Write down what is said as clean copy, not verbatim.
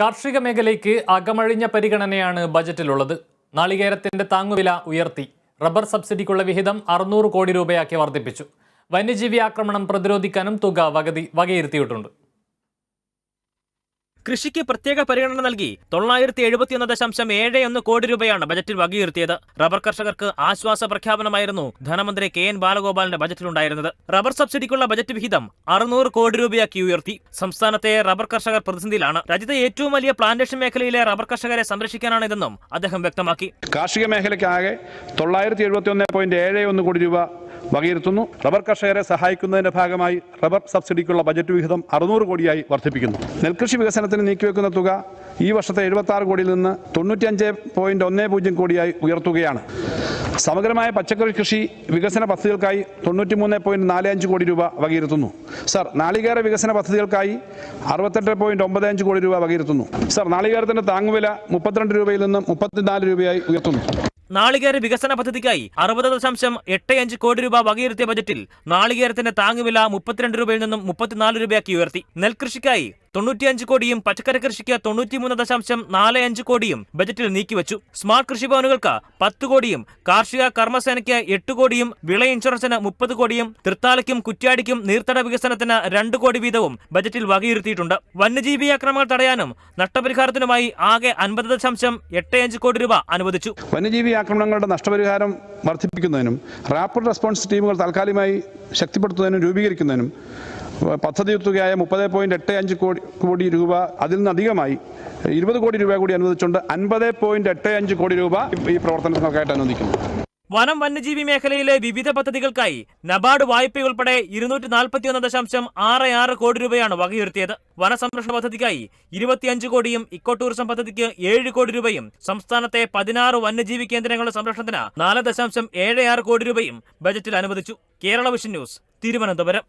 കാർഷിക മേഖലയ്ക്ക് അകമഴിഞ്ഞ പരിഗണനയാണ് ബജറ്റിലുള്ളത്. നാളികേരത്തിന്റെ താങ്ങുവില ഉയർത്തി. റബ്ബർ സബ്സിഡിക്കുള്ള വിഹിതം 600 കോടി രൂപയാക്കി വർദ്ധിപ്പിച്ചു. വന്യജീവി ആക്രമണം പ്രതിരോധിക്കാനും തുക വകയിരുത്തിയിട്ടുണ്ട്. കൃഷിക്ക് പ്രത്യേക പരിഗണന നൽകി 971.71 കോടി രൂപയാണ് ബജറ്റിൽ വകയിരുത്തിയത്. റബ്ബർ കർഷകർക്ക് ആശ്വാസ പ്രഖ്യാപനമായിരുന്നു ധനമന്ത്രി KN ബാലഗോപാലിന്റെ ബജറ്റിലുണ്ടായിരുന്നത്. റബ്ബർ സബ്സിഡിക്കുള്ള ബജറ്റ് വിഹിതം 600 കോടി രൂപയാക്കി ഉയർത്തി. സംസ്ഥാനത്തെ റബ്ബർ കർഷകർ പ്രതിസന്ധിയിലാണ്. രാജ്യത്തെ ഏറ്റവും വലിയ പ്ലാന്റേഷൻ മേഖലയിലെ റബ്ബർ കർഷകരെ സംരക്ഷിക്കാനാണിതെന്നും അദ്ദേഹം വ്യക്തമാക്കി. കാർഷിക മേഖലയ്ക്കാകെ 971.71 കോടി രൂപ വകയിരുത്തുന്നു. റബ്ബർ കർഷകരെ സഹായിക്കുന്നതിന്റെ ഭാഗമായി റബ്ബർ സബ്സിഡിക്കുള്ള ബജറ്റ് വിഹിതം 600 കോടിയായി വർദ്ധിപ്പിക്കുന്നു. നെൽകൃഷി വികസനത്തിന് നീക്കിവെക്കുന്ന തുക ഈ വർഷത്തെ 76 കോടിയിൽ നിന്ന് 95.10 കോടിയായി ഉയർത്തുകയാണ്. സമഗ്രമായ പച്ചക്കറി കൃഷി വികസന പദ്ധതികൾക്കായി 93.45 കോടി രൂപ വകയിരുത്തുന്നു. നാളികേര വികസന പദ്ധതികൾക്കായി 68.95 കോടി രൂപ വകയിരുത്തുന്നു. നാളികേരത്തിന്റെ താങ്ങുവില 32 രൂപയിൽ നിന്ന് 34 രൂപയായി ഉയർത്തുന്നു. നാളികേര വികസന പദ്ധതിക്കായി 60.85 കോടി രൂപ വകയിരുത്തിയ ബജറ്റിൽ നാളികേരത്തിന്റെ താങ്ങുവില 32 രൂപയിൽ നിന്നും 34 രൂപയാക്കി ഉയർത്തി. നെൽകൃഷിക്കായി 95 കോടിയും പച്ചക്കറി കൃഷിക്ക് 93.45 കോടിയും ബജറ്റിൽ നീക്കിവച്ചു. സ്മാർട്ട് കൃഷിഭവനുകൾക്ക് 10 കോടിയും കാർഷിക കർമ്മസേനയ്ക്ക് 8 കോടിയും വിള ഇൻഷുറൻസിന് 30 കോടിയും തൃത്താലയ്ക്കും കുറ്റ്യാടിക്കും നീർത്തട വികസനത്തിന് 2 കോടി വീതവും ബജറ്റിൽ വകയിരുത്തിയിട്ടുണ്ട്. വന്യജീവി ആക്രമണങ്ങൾ തടയാനും നഷ്ടപരിഹാരത്തിനുമായി ആകെ 50.85 കോടി രൂപ അനുവദിച്ചു. വന്യജീവി ആക്രമണങ്ങളുടെ നഷ്ടപരിഹാരം വർദ്ധിപ്പിക്കുന്നതിനും റാപ്പിഡ് റെസ്പോൺസ് ടീമുകൾ താൽക്കാലികമായി ശക്തിപ്പെടുത്തുന്നതിനും രൂപീകരിക്കുന്നതിനും പദ്ധതി തുകയായ 30.85 കോടി രൂപ അതിൽ നിന്നധികമായി 20 കോടി രൂപ കൂടി അനുവദിച്ചുകൊണ്ട് 50.85 കോടി രൂപ ഈ പ്രവർത്തനങ്ങൾക്കായിട്ട് അനുവദിക്കുന്നു. വനം വന്യജീവി മേഖലയിലെ വിവിധ പദ്ധതികൾക്കായി നബാർഡ് വായ്പയുൾപ്പെടെ 241.66 കോടി രൂപയാണ് വകയിരുത്തിയത്. വനസംരക്ഷണ പദ്ധതിക്കായി 25 കോടിയും ഇക്കോ ടൂറിസം പദ്ധതിക്ക് 7 കോടി രൂപയും സംസ്ഥാനത്തെ 16 വന്യജീവി കേന്ദ്രങ്ങളുടെ സംരക്ഷണത്തിന് 4.76 കോടി രൂപയും ബജറ്റിൽ അനുവദിച്ചു. Kerala vision news, Thiruvananthapuram.